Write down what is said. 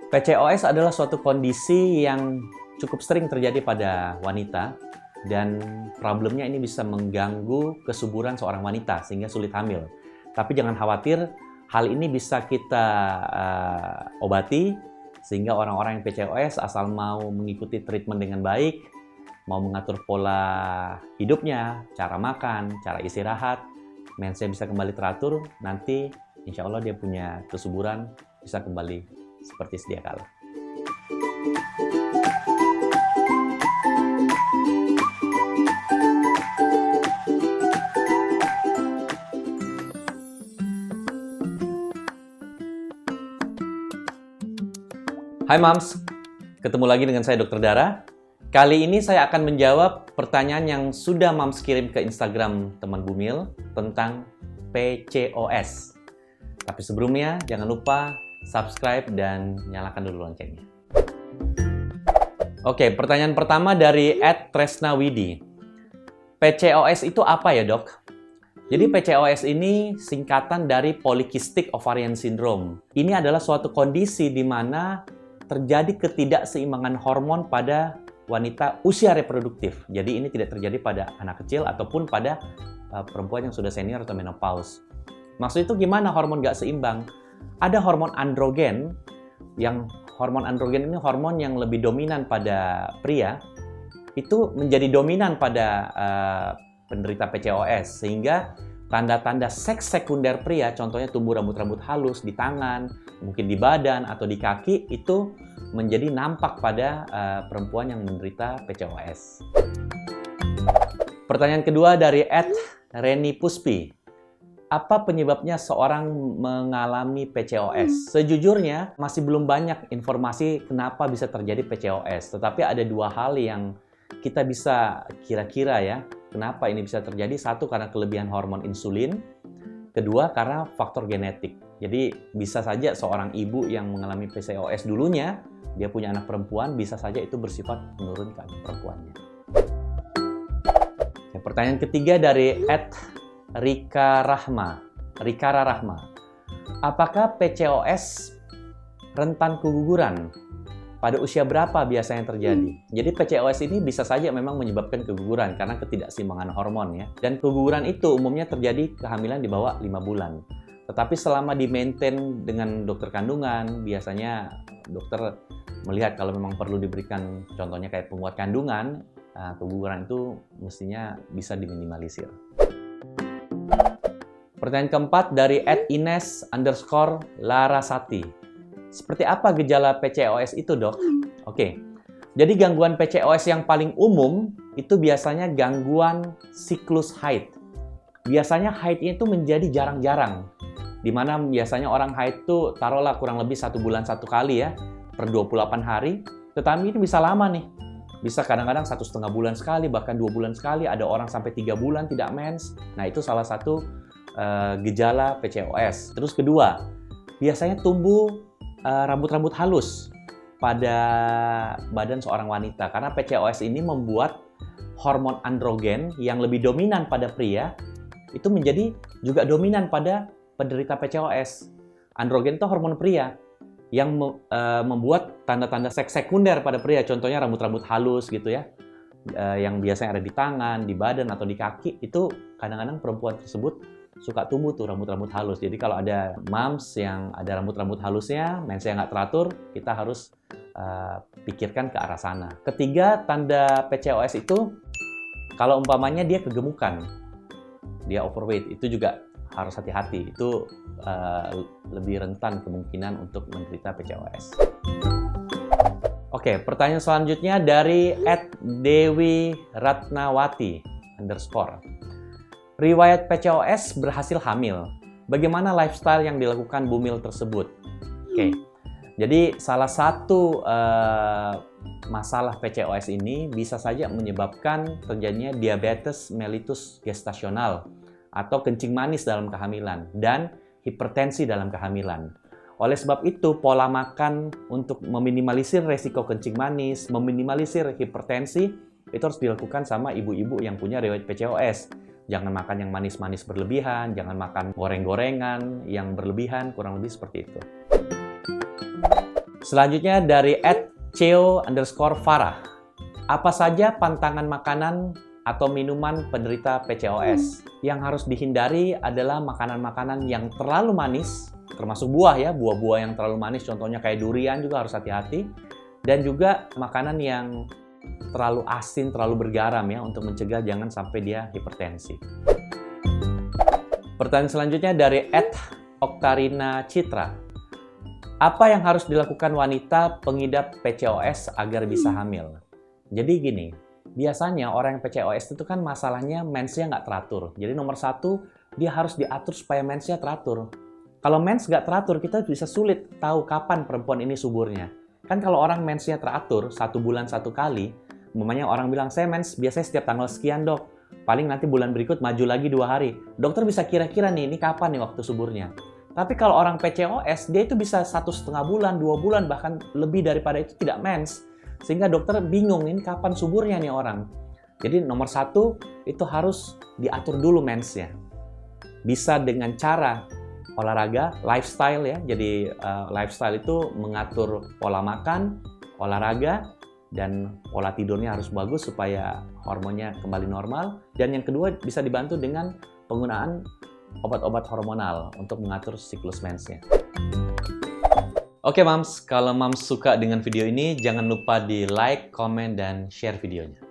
PCOS adalah suatu kondisi yang cukup sering terjadi pada wanita dan problemnya ini bisa mengganggu kesuburan seorang wanita sehingga sulit hamil. Tapi jangan khawatir, hal ini bisa kita obati sehingga orang-orang yang PCOS asal mau mengikuti treatment dengan baik, mau mengatur pola hidupnya, cara makan, cara istirahat, mensnya bisa kembali teratur, nanti insya Allah dia punya kesuburan bisa kembali seperti sedia kala. Hai Mams, ketemu lagi dengan saya Dr. Dara. Kali ini saya akan menjawab pertanyaan yang sudah Mams kirim ke Instagram teman Bumil tentang PCOS. Tapi sebelumnya jangan lupa subscribe dan nyalakan dulu loncengnya. Oke, pertanyaan pertama dari @tresnawidi. PCOS itu apa ya, Dok? Jadi PCOS ini singkatan dari Polycystic Ovarian Syndrome. Ini adalah suatu kondisi di mana terjadi ketidakseimbangan hormon pada wanita usia reproduktif. Jadi ini tidak terjadi pada anak kecil ataupun pada perempuan yang sudah senior atau menopause. Maksud itu gimana hormon nggak seimbang? Ada hormon androgen, yang hormon androgen ini hormon yang lebih dominan pada pria, itu menjadi dominan pada penderita PCOS, sehingga tanda-tanda seks sekunder pria, contohnya tumbuh rambut-rambut halus di tangan, mungkin di badan atau di kaki, itu menjadi nampak pada perempuan yang menderita PCOS. Pertanyaan kedua dari @Reni Puspi. Apa penyebabnya seorang mengalami PCOS? Sejujurnya masih belum banyak informasi kenapa bisa terjadi PCOS, tetapi ada dua hal yang kita bisa kira-kira ya, kenapa ini bisa terjadi. Satu, karena kelebihan hormon insulin. Kedua, karena faktor genetik. Jadi bisa saja seorang ibu yang mengalami PCOS dulunya, dia punya anak perempuan, bisa saja itu bersifat menurun ke anak perempuannya. Pertanyaan ketiga dari @Rikara Rahma. Apakah PCOS rentan keguguran? Pada usia berapa biasanya terjadi? Jadi PCOS ini bisa saja memang menyebabkan keguguran karena ketidakseimbangan hormon ya. Dan keguguran itu umumnya terjadi kehamilan di bawah 5 bulan. Tetapi selama di-maintain dengan dokter kandungan, biasanya dokter melihat kalau memang perlu diberikan contohnya kayak penguat kandungan, keguguran itu mestinya bisa diminimalisir. Pertanyaan keempat dari @Ines_Larasati. Seperti apa gejala PCOS itu, Dok? Oke, jadi gangguan PCOS yang paling umum itu biasanya gangguan siklus haid. Biasanya haidnya itu menjadi jarang-jarang, di mana biasanya orang haid itu taruhlah kurang lebih 1 bulan 1 kali ya, per 28 hari, tetapi ini bisa lama nih. Bisa kadang-kadang 1,5 bulan sekali, bahkan 2 bulan sekali, ada orang sampai 3 bulan tidak mens. Nah, itu salah satu gejala PCOS. Terus kedua, biasanya tumbuh rambut-rambut halus pada badan seorang wanita karena PCOS ini membuat hormon androgen yang lebih dominan pada pria itu menjadi juga dominan pada penderita PCOS. Androgen itu hormon pria yang membuat tanda-tanda seks sekunder pada pria, contohnya rambut-rambut halus gitu ya, yang biasanya ada di tangan, di badan atau di kaki, itu kadang-kadang perempuan tersebut suka tumbuh tuh rambut-rambut halus. Jadi kalau ada mams yang ada rambut-rambut halusnya, mensnya nggak teratur, kita harus pikirkan ke arah sana. Ketiga, tanda PCOS itu kalau umpamanya dia kegemukan, dia overweight, itu juga harus hati-hati. Itu lebih rentan kemungkinan untuk menderita PCOS. Oke, pertanyaan selanjutnya dari @Dewi_Ratnawati_. Riwayat PCOS berhasil hamil. Bagaimana lifestyle yang dilakukan Bumil tersebut? Oke, jadi salah satu masalah PCOS ini bisa saja menyebabkan terjadinya diabetes mellitus gestasional atau kencing manis dalam kehamilan dan hipertensi dalam kehamilan. Oleh sebab itu, pola makan untuk meminimalisir resiko kencing manis, meminimalisir hipertensi, itu harus dilakukan sama ibu-ibu yang punya riwayat PCOS. Jangan makan yang manis-manis berlebihan, jangan makan goreng-gorengan yang berlebihan, kurang lebih seperti itu. Selanjutnya dari @ceo_farah. Apa saja pantangan makanan atau minuman penderita PCOS? Yang harus dihindari adalah makanan-makanan yang terlalu manis, termasuk buah ya, buah-buah yang terlalu manis, contohnya kayak durian juga harus hati-hati. Dan juga makanan yang terlalu asin, terlalu bergaram ya, untuk mencegah jangan sampai dia hipertensi. Pertanyaan selanjutnya dari @Oktarina Citra. Apa yang harus dilakukan wanita pengidap PCOS agar bisa hamil? Jadi gini, biasanya orang yang PCOS itu kan masalahnya mensnya nggak teratur. Jadi nomor satu, dia harus diatur supaya mensnya teratur. Kalau mens nggak teratur, kita bisa sulit tahu kapan perempuan ini suburnya. Kan kalau orang mensnya teratur, 1 bulan 1 kali, umpamanya orang bilang, saya mens biasanya setiap tanggal sekian dok. Paling nanti bulan berikut maju lagi 2 hari. Dokter bisa kira-kira nih, ini kapan nih waktu suburnya. Tapi kalau orang PCOS, dia itu bisa 1,5 bulan, 2 bulan, bahkan lebih daripada itu tidak mens. Sehingga dokter bingung, ini kapan suburnya nih orang. Jadi nomor satu, itu harus diatur dulu mensnya. Bisa dengan cara olahraga, lifestyle ya. Jadi lifestyle itu mengatur pola makan, olahraga, dan pola tidurnya harus bagus supaya hormonnya kembali normal. Dan yang kedua bisa dibantu dengan penggunaan obat-obat hormonal untuk mengatur siklus mensnya. Oke Mams, kalau Mams suka dengan video ini jangan lupa di like, komen, dan share videonya.